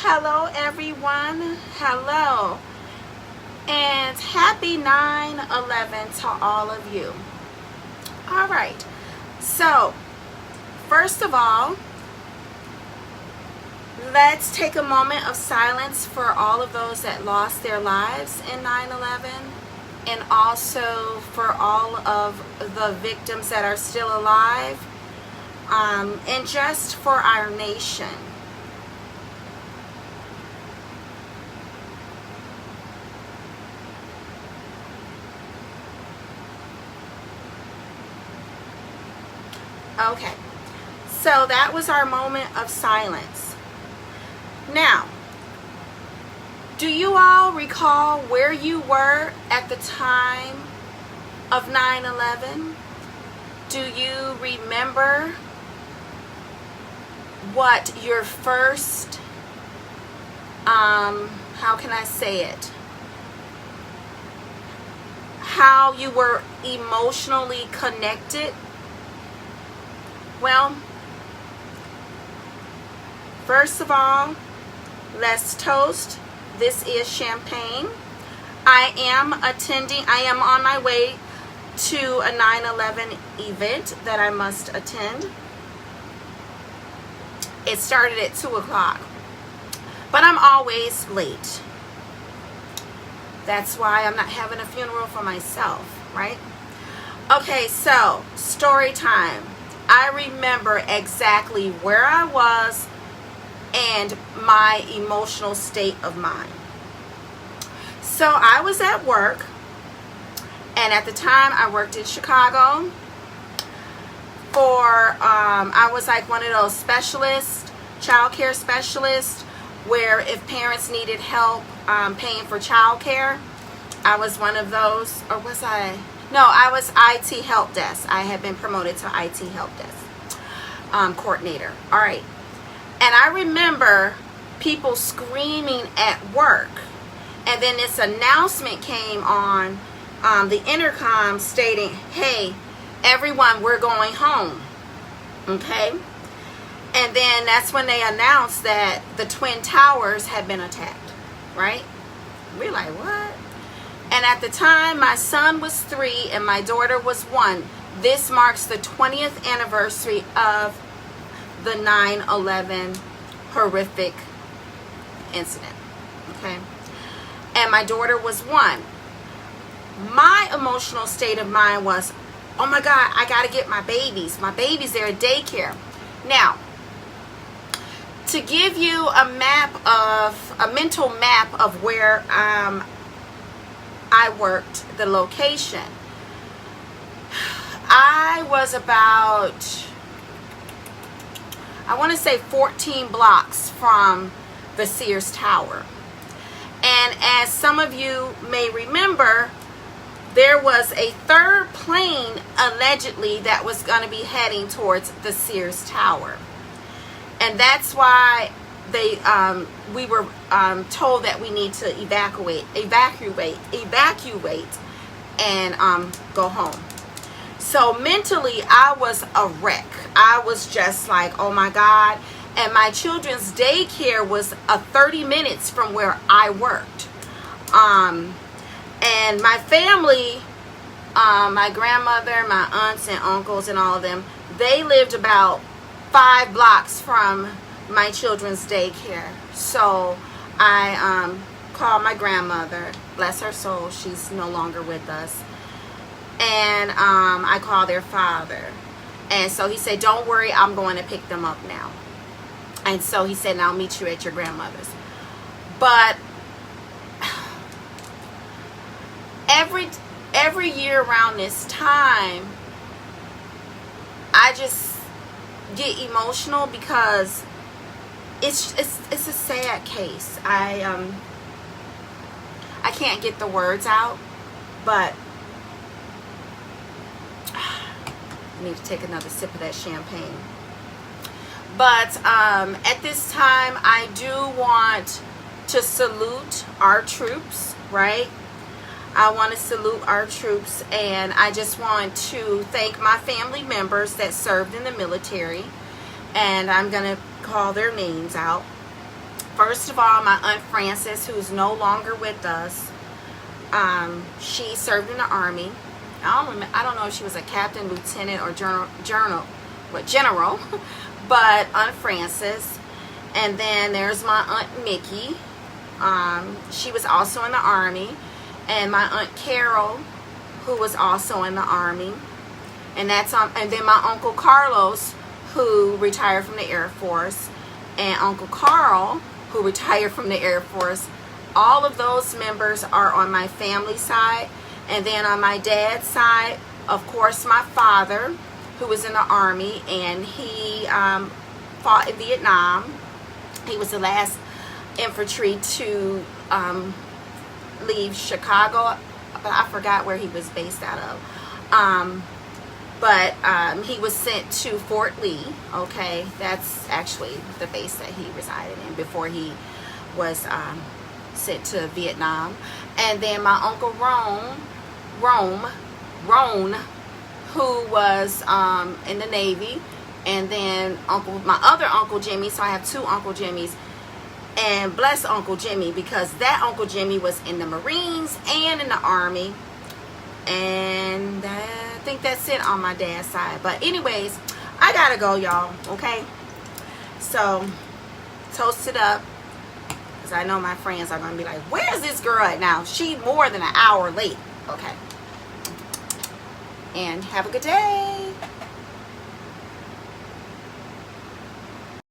Hello everyone, hello, and happy 9/11 to all of you. All right, so first of all, let's take a moment of silence for all of those that lost their lives in 9/11, and also for all of the victims that are still alive, and just for our nation. Okay, so that was our moment of silence. Now, do you all recall where you were at the time of 9/11? Do you remember what your first, how can I say it? How you were emotionally connected? Well, first of all, let's toast. This is champagne. I am on my way to a 9/11 event that I must attend. It started at 2 o'clock, but I'm always late. That's why I'm not having a funeral for myself, right? Okay, so story time. I remember exactly where I was and my emotional state of mind. So I was at work, and at the time I worked in Chicago for, I was like one of those specialists, child care specialists, where if parents needed help paying for child care, I was one of those. Or was I? No, I was IT help desk. I had been promoted to IT help desk coordinator. All right. And I remember people screaming at work. And then this announcement came on the intercom stating, hey, everyone, we're going home. Okay? And then that's when they announced that the Twin Towers had been attacked. Right? We're like, what? And at the time, my son was 3 and my daughter was 1. This marks the 20th anniversary of the 9/11 horrific incident. Okay? And my daughter was 1. My emotional state of mind was, oh my God, I got to get my babies. My babies, they're at daycare. Now, to give you a mental map of where I worked, the location, I was about, I want to say 14 blocks from the Sears Tower. And as some of you may remember, there was a third plane allegedly that was going to be heading towards the Sears Tower. And that's why we were told that we need to evacuate and go home. So mentally, I was a wreck. I was just like, oh my God. And my children's daycare was 30 minutes from where I worked. And my family, my grandmother, my aunts and uncles and all of them, they lived about 5 blocks from my children's daycare. So I called my grandmother, bless her soul, she's no longer with us. And I called their father. And so he said, don't worry, I'm going to pick them up now. And so he said, I'll meet you at your grandmother's. But every year around this time, I just get emotional because it's a sad case. I can't get the words out, but I need to take another sip of that champagne. But at this time, I do want to salute our troops, right? I want to salute our troops, and I just want to thank my family members that served in the military, and I'm going to call their names out. First of all, my Aunt Frances, who's no longer with us, she served in the Army. I don't know if she was a captain, lieutenant, or general, but Aunt Frances. And then there's my Aunt Mickey. She was also in the Army. And my Aunt Carol, who was also in the Army. And then my Uncle Carlos, who retired from the Air Force, and Uncle Carl, who retired from the Air Force. All of those members are on my family side. And then on my dad's side, of course, my father, who was in the Army, and he fought in Vietnam. He was the last infantry to leave Chicago, but I forgot where he was based out of. But he was sent to Fort Lee. Okay, that's actually the base that he resided in before he was sent to Vietnam. And then my Uncle Roan, who was in the Navy. And then my other Uncle Jimmy, so I have two Uncle Jimmys. And bless Uncle Jimmy, because that Uncle Jimmy was in the Marines and in the Army. And I think that's it on my dad's side. But anyways, I gotta go, y'all. Okay, so toast it up, because I know my friends are gonna be like, where's this girl at now? She more than an hour late. Okay, and have a good day.